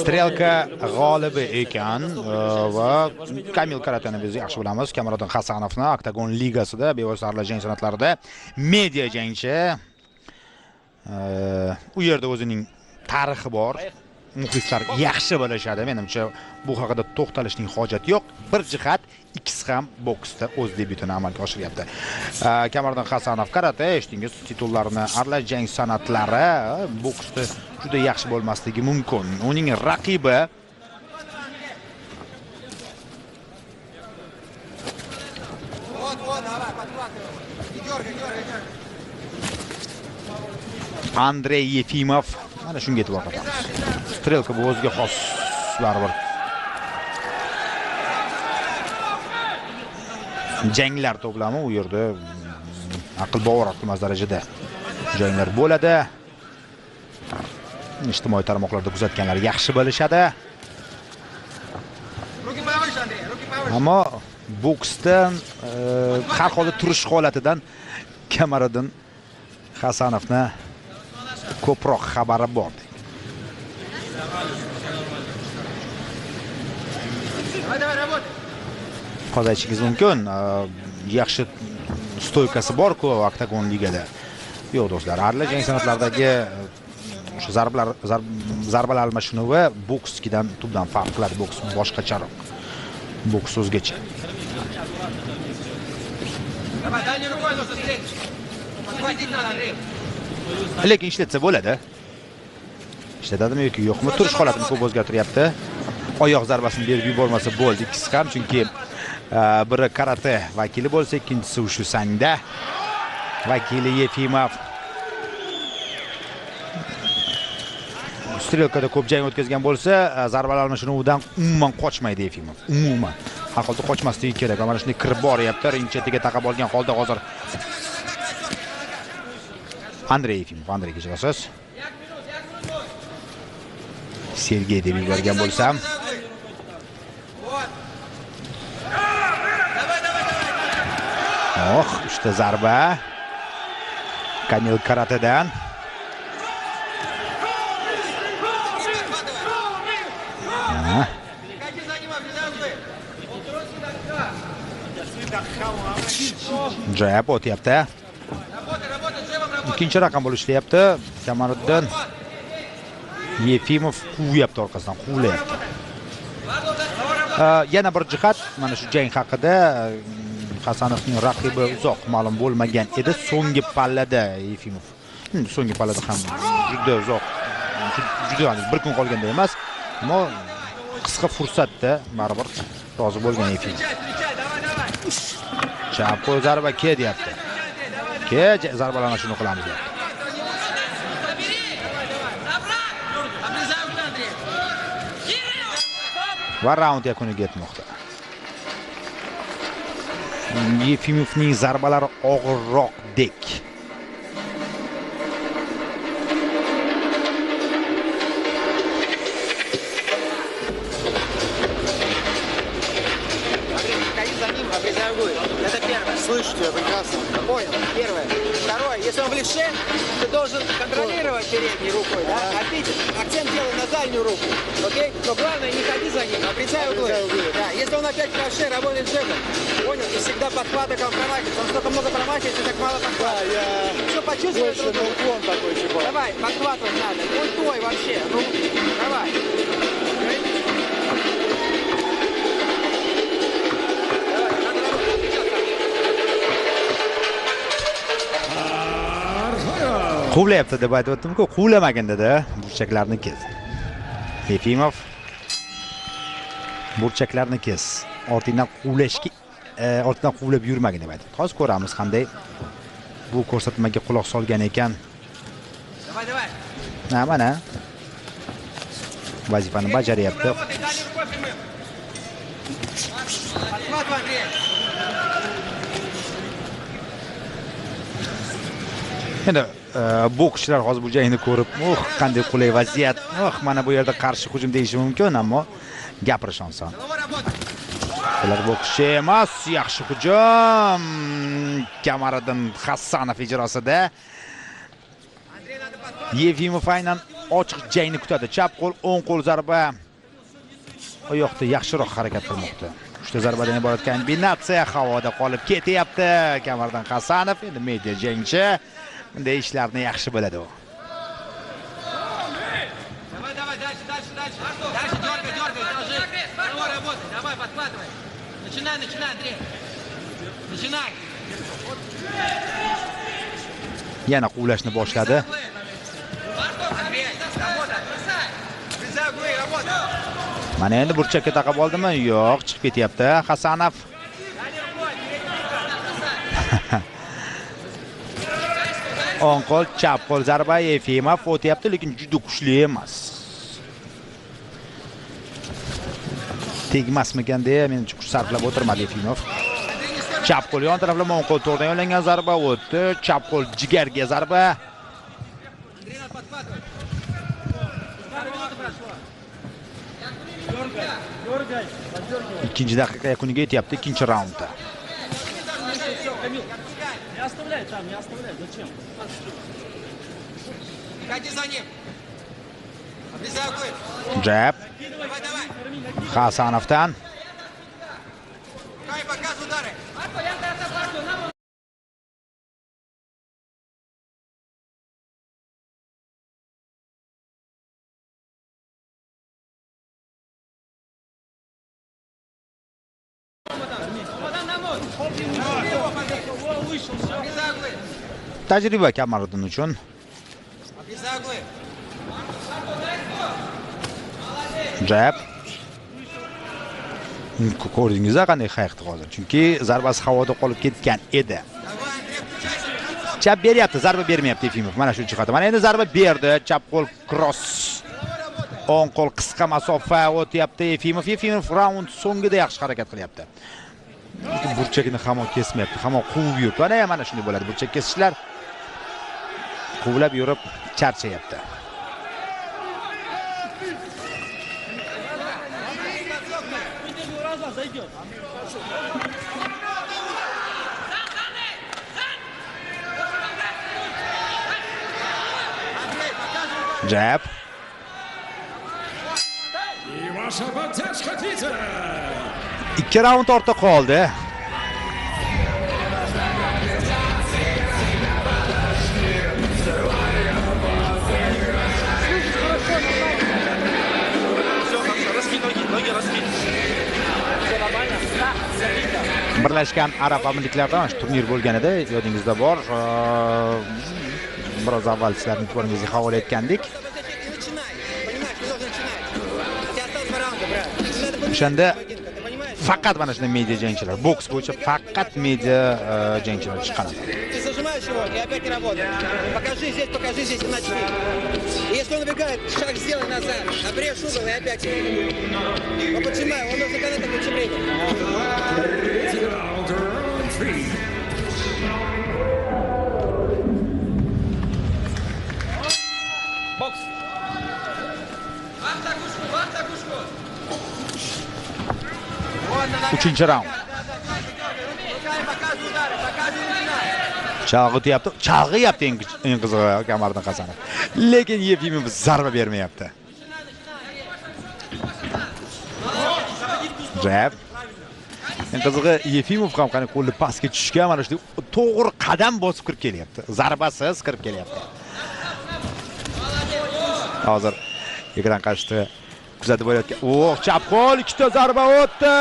Strelka g'olibi ekan va Kamil Karatani biz yaxshi bilamiz. Kamoliddin Hasanovni Oktagon ligasida bevosita aralashgan jang san'atlarida media jangchi. U yerda o'zining tarixi bor. Muxlislar yaxshi bilishadi. Menimcha bu haqida to'xtalishning hojati yo'q. Bir jihat ikkisi ham boksda o'z debyutini amalga oshiryapti. Kamoliddin Hasanov karate eshitdingiz, titullarni aralash jang san'atlari boksda juda yaxshi bo'lmasligi mumkin. Uning raqibi Andrey Yefimov. Mana shunga e'tibor qaratamiz. Strelka bu o'ziga xos baribir janglar to'plami, u yerda aql bovar qilmas darajada janglar bo'ladi. Ijtimoiy tarmoqlarda kuzatganlar yaxshi bilishadi. Ammo boksdan har holda turish holatidan Kamoliddin Hasanovni ko'proq xabari bor. Hozir aytishingiz mumkin, yaxshi stoykasi bor-ku Oktagon ligada. Yo'q do'stlar, aralash jang san'atlaridagi o'sha zarbalar almashinuvi boksdan tubdan farq qiladi. Boks boshqacharoq. Boks o'zgacha. Lekin ishlatsa bo'ladi. Ishlatadimi yoki yo'qmi? Turish holatini ko'p o'zgartiryapti. Oyoq zarbasini berib yubormasa bo'ldi ikkisi ham, chunki biri karate vakili bo'lsa, ikkinchisi shu sangda vakili Yefimov. Strelkada ko'p jang o'tkazgan bo'lsa, zarbalar almashinuvidan umuman qochmaydi Yefimov. Umuman. Har holda qochmasligi kerak. Mana shunday kirib boryapti, ring chetiga taqab olgan holda hozir Andrey Yefimov. Andrey kechirasiz. Sergey deb yuborgan bo'lsam. Uchta zarba. Kamil Karatedan. Jab o'tyapti. Ikkinchi raqam bo'lib ishlayapti. Kamoliddin Yefimov quvayapti orqasidan, quvlayapti. Yana bir jihat, mana shu jang haqida Hasanovning raqibi uzoq ma'lum bo'lmagan edi. So'nggi pallada Yefimov. So'nggi pallada ham juda uzoq, juda bir kun qolganda emas, ammo qisqa fursatda baribir rozi bo'lgan Yefimov. Chap qo'l zarba deyapti. Zarbalarni shuni qilamiz deyapti. Va raund yakuniga yetmoqda. Yefimovning zarbalari og'irroqdek. Слышу тебя прекрасно. Понял. Первое. Второе. Если он в левше, ты должен контролировать передней рукой, да? А видишь, акцент делай на дальнюю руку. Окей? Но главное, не ходи за ним, обрезай углы. Да. Если он опять в правше, работает джебом. Понял? И всегда подхваты как он промахивается. Он столько много промахивается, так мало подхватывает. Да, я все почувствуй. больше на уклон такой, типа. Давай, подхватывать надо. Будь твой вообще. Ну, давай. Quvlayapti deb aytdim-ku, quvlamagan dedi. Burchaklarni kes. Yefimov burchaklarni kes. Ortidan quvlashga, ortidan quvlab yurmagin deb aytdi. Hozir ko'ramiz qanday bu ko'rsatmaga quloq solgan ekan. Mana vazifani bajaryapti. Endi bokschilar hozir bu jangni ko'rib, qanday qulay vaziyat, mana bu yerda qarshi hujum deyishi mumkin, ammo gapirish oson. Ular bokschi emas, yaxshi hujum. Kamoliddin Hasanov ijrosida. Yefimov aynan ochiq jangni kutadi. Chap qo'l, o'ng qo'l zarba. Oyoqda yaxshiroq harakat qilmoqda. 3 ta zarbadan iborat kombinatsiya havoda qolib ketyapti. Kamardan Hasanov endi media jangchi. Bunday ishlarni yaxshi biladi u. Давай, дальше. Дальше дергай, держи. Давай, работай, давай, подхватывай. Начинай, Андрей. Начинай. Yana quvlashni boshladi. Mana endi burchakka taqab oldimi? Yo'q, chiqib ketyapti Hasanov. O'ng qo'l, chap qo'l zarba Yefimov o'tyapti, lekin juda kuchli emas. Tegmasmikan deya menimcha kuch sarflab o'tirmadi Yefimov. Chap qo'l yon taraflama, o'ng qo'l to'g'ridan yo'llangan zarba o'tdi. Chap qo'l jigarga zarba. Ikkinchi daqiqa yakuniga yetyapti, ikkinchi raundda. Не оставляй там, не оставляй. Зачем? Ходи за ним. Обрезай углы. Jab Давай. Hasanovdan. Руками показывай удары. Tajriba Kamariddin uchun. Обрезай углы. Jab. Ko'rdingizmi qanday hayiqdi hozir? Chunki zarbasi havoda qolib ketgan edi. Chap beryapti, zarba bermayapti Yefimov. Mana shu jihati. Mana endi zarba berdi. Chap qo'l cross. O'ng qo'l qisqa masofa o'tyapti Yefimov. Yefimov raund so'ngida yaxshi harakat qilyapti. Burchakni hamon kesmayapti. Hamon quvib yuribdi. Mana shunday bo'ladi. Burchak kesishlar quvlab yurib charchayapti. Jab. И ваша поддержка, Питер! 2 raund ortda qoldi. Birlashgan Arab Amirliklaridan turnir bo'lganida yodingizda bor. Biroz avval sizlarning e'tiboringizga havola etgandik. O'shanda faqat mana shunday media jangchilar, boks bo'yicha faqat media jangchilar chiqqan. Ты зажимаешь его и опять не работает. Покажи здесь, иначе. Если он убегает, шаг сделай назад. Обрежь угол и опять. Но поджимай, он нужно когда такое чемление. Бокс. 3-chi raund. Chalg'ityapti. Chalg'iyapti eng qizig'i Kamariddin Hasanov. Lekin Yefimov zarba bermayapti. Jab. Eng qizig'i Yefimov ham qani qo'lni pastga tushgan, mana shu to'g'ri qadam bosib kirib kelyapti. Zarbasiz kirib kelyapti. Hozir ekran qarshisida kuzatib bo'layotgan. Chap qo'l, 2 ta zarba o'tdi.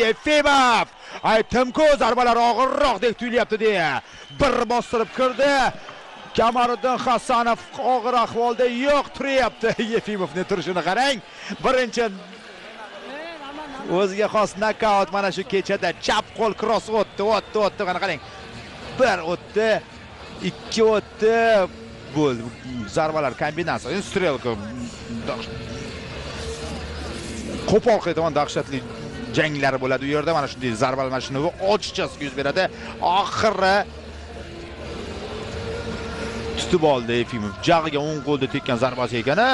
Yefimov. Aytdim-ku, zarbalar og'irroqdek tuyulyapti deya. Bir bostirib kirdi. Kamariddin Hasanov og'ir ahvolda yo'q turyapti. Yefimovning turishini qarang. Birinchi o'ziga xos nokaut mana shu kechada chap qo'l cross o'tdi. Mana qarang. 1 o'tdi, 2 o'tdi. Bu zarbalar kombinatsiya, strelka qo'pol qiladigan dahshatli janglar bo'ladi u yerda. Mana shunday zarbalar mana shuni ochiqchasiga yuz beradi. Oxiri tutib oldi Yefimov. Jag'iga o'ng qo'lda tekkan zarbasi ekan-a.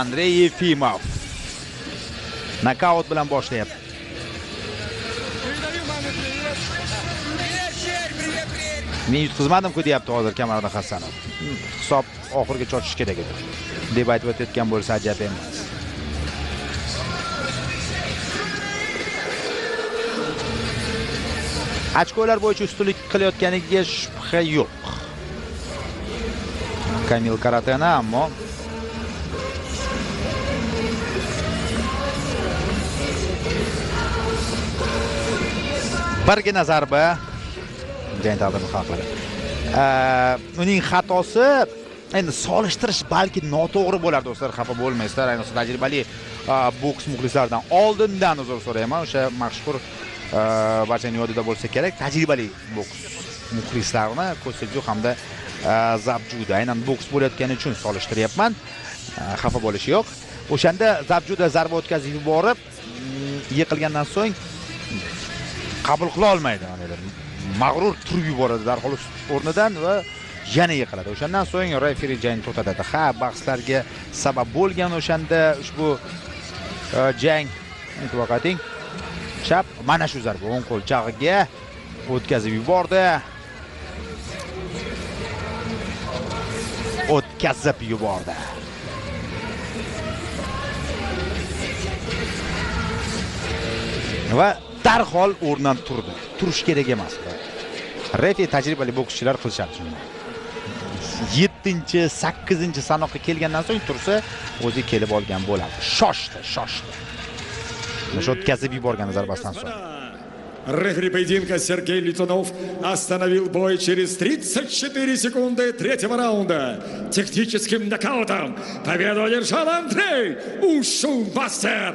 Andrey Yefimov nokaut bilan boshlayapti. Men yutqizmadim-ku deyapti hozir Kamoliddin Hasanov. Hisob oxirigacha ochish kerak edi deb aytib o'tayotgan bo'lsa ajab emas. Ochkolar bo'yicha ustunlik qilayotganiga shubha yo'q. Kamil Karatena ammo birgina zarba jang taqdirini hal qiladi. Uning xatosi endi solishtirish balki noto'g'ri bo'lar do'stlar, xafa bo'lmaysizlar. Ayniqsa tajribali boks muxlislaridan oldindan uzr so'rayman. O'sha mashhur barchaning yodida bo'lsa kerak, tajribali boks muxlislarini Ko'silju hamda Zabjuda aynan boks bo'layotgani uchun solishtiryapman. Xafa bo'lish yo'q. O'shanda Zabjuda zarba o'tkazib yuborib, yiqilgandan so'ng qabul qila olmaydi. Mag'rur turib yuboradi darhol o'rnidan va yana yiqiladi. O'shandan so'ng referi jangni to'xtatadi. Ha, bahslarga sabab bo'lgan o'shanda ushbu jang e'tibor qating. Chap mana shu zarba o'ng qo'l jag'iga o'tkazib yubordi. Va darhol o'rnidan turdi. Turish kerak emas. Refi tajribali bokschilar qilishadi shuni. 7-8 sanoqqa kelgandan so'ng tursa, o'zi kelib olgan bo'ladi. Shoshdi. O'sha o'tkazib yuborgan zarbasidan so'ng. Рефери поединка Сергей Летунов остановил бой через 34 секунды третьего раунда. Техническим нокаутом победу одержал Андрей Ушумастер.